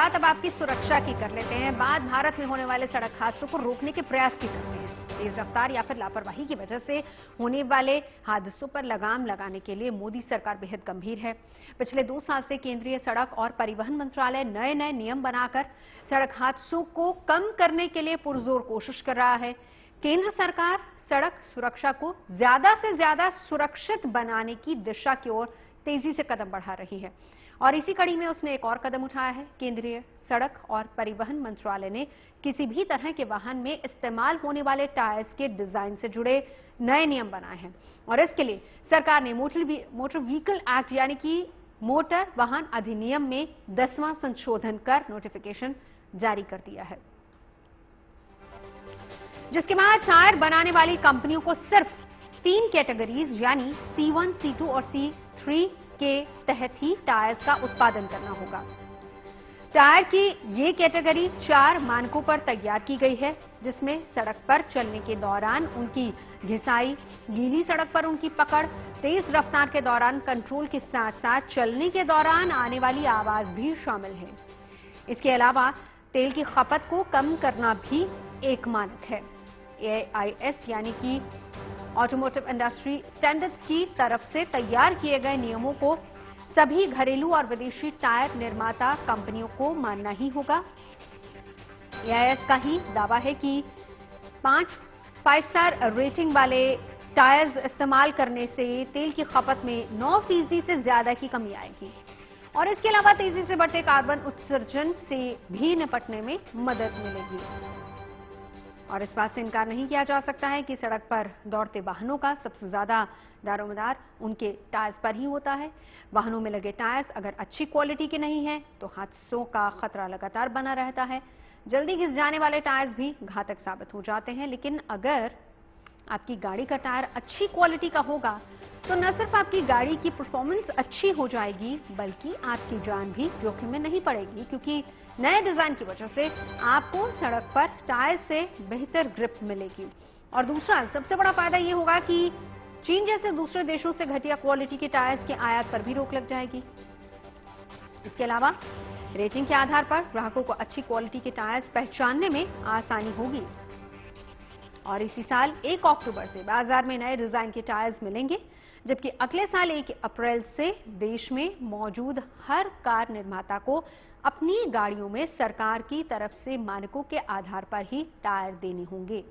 बात अब आपकी सुरक्षा की कर लेते हैं। बात भारत में होने वाले सड़क हादसों को रोकने के प्रयास की करते हैं। तेज रफ्तार या फिर लापरवाही की वजह से होने वाले हादसों पर लगाम लगाने के लिए मोदी सरकार बेहद गंभीर है। पिछले 2 साल से केंद्रीय सड़क और परिवहन मंत्रालय नए नए नियम बनाकर सड़क हादसों को कम करने के लिए पुरजोर कोशिश कर रहा है। केंद्र सरकार सड़क सुरक्षा को ज्यादा से ज्यादा सुरक्षित बनाने की दिशा की ओर तेजी से कदम बढ़ा रही है और इसी कड़ी में उसने एक और कदम उठाया है। केंद्रीय सड़क और परिवहन मंत्रालय ने किसी भी तरह के वाहन में इस्तेमाल होने वाले टायर्स के डिजाइन से जुड़े नए नियम बनाए हैं और इसके लिए सरकार ने मोटर व्हीकल एक्ट यानी कि मोटर वाहन अधिनियम में 10वां संशोधन कर नोटिफिकेशन जारी कर दिया है, जिसके बाद टायर बनाने वाली कंपनियों को सिर्फ 3 कैटेगरीज यानी C1, C2 और C3 के तहत ही टायर्स का उत्पादन करना होगा। टायर की ये कैटेगरी 4 मानकों पर तैयार की गई है, जिसमें सड़क पर चलने के दौरान उनकी घिसाई, गीली सड़क पर उनकी पकड़, तेज रफ्तार के दौरान कंट्रोल के साथ साथ चलने के दौरान आने वाली आवाज भी शामिल है। इसके अलावा तेल की खपत को कम करना भी एक मानक है। AIS यानी कि ऑटोमोटिव इंडस्ट्री स्टैंडर्ड्स की तरफ से तैयार किए गए नियमों को सभी घरेलू और विदेशी टायर निर्माता कंपनियों को मानना ही होगा। AIS का ही दावा है कि 5 स्टार रेटिंग वाले टायर्स इस्तेमाल करने से तेल की खपत में 9% से ज्यादा की कमी आएगी और इसके अलावा तेजी से बढ़ते कार्बन उत्सर्जन से भी निपटने में मदद मिलेगी। और इस बात से इनकार नहीं किया जा सकता है कि सड़क पर दौड़ते वाहनों का सबसे ज्यादा दारोमदार उनके टायर्स पर ही होता है। वाहनों में लगे टायर्स अगर अच्छी क्वालिटी के नहीं हैं तो हादसों का खतरा लगातार बना रहता है। जल्दी घिस जाने वाले टायर्स भी घातक साबित हो जाते हैं, लेकिन अगर आपकी गाड़ी का टायर अच्छी क्वालिटी का होगा तो न सिर्फ आपकी गाड़ी की परफॉर्मेंस अच्छी हो जाएगी बल्कि आपकी जान भी जोखिम में नहीं पड़ेगी, क्योंकि नए डिजाइन की वजह से आपको सड़क पर टायर से बेहतर ग्रिप मिलेगी। और दूसरा सबसे बड़ा फायदा ये होगा कि चीन जैसे दूसरे देशों से घटिया क्वालिटी के टायर्स के आयात पर भी रोक लग जाएगी। इसके अलावा रेटिंग के आधार पर ग्राहकों को अच्छी क्वालिटी के टायर्स पहचानने में आसानी होगी और इसी साल 1 अक्टूबर से बाजार में नए डिजाइन के टायर्स मिलेंगे, जबकि अगले साल 1 अप्रैल से देश में मौजूद हर कार निर्माता को अपनी गाड़ियों में सरकार की तरफ से मानकों के आधार पर ही टायर देने होंगे।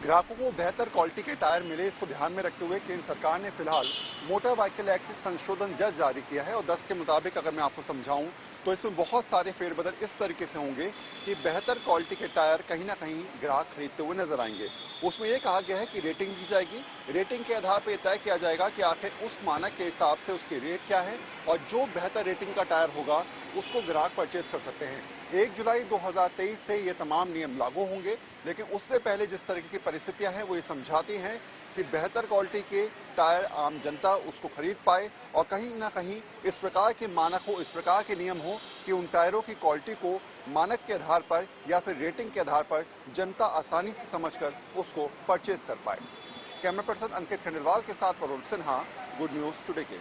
ग्राहकों को बेहतर क्वालिटी के टायर मिले, इसको ध्यान में रखते हुए केंद्र सरकार ने फिलहाल मोटर व्हीकल एक्ट संशोधन जस्ट जारी किया है और 10 के मुताबिक अगर मैं आपको समझाऊं तो इसमें बहुत सारे फेरबदल इस तरीके से होंगे कि बेहतर क्वालिटी के टायर कहीं ना कहीं ग्राहक खरीदते हुए नजर आएंगे। उसमें यह कहा गया है कि रेटिंग दी जाएगी, रेटिंग के आधार पर तय किया जाएगा कि आखिर उस मानक के हिसाब से उसकी रेट क्या है और जो बेहतर रेटिंग का टायर होगा उसको ग्राहक परचेज कर सकते हैं। 1 जुलाई 2023 से ये तमाम नियम लागू होंगे, लेकिन उससे पहले जिस तरह की परिस्थितियां हैं वो ये समझाती हैं कि बेहतर क्वालिटी के टायर आम जनता उसको खरीद पाए और कहीं ना कहीं इस प्रकार के मानक हो, इस प्रकार के नियम हो कि उन टायरों की क्वालिटी को मानक के आधार पर या फिर रेटिंग के आधार पर जनता आसानी से समझकर उसको परचेज कर पाए। कैमरा पर्सन अंकित खंडेलवाल के साथ Varun Sinha, good news today के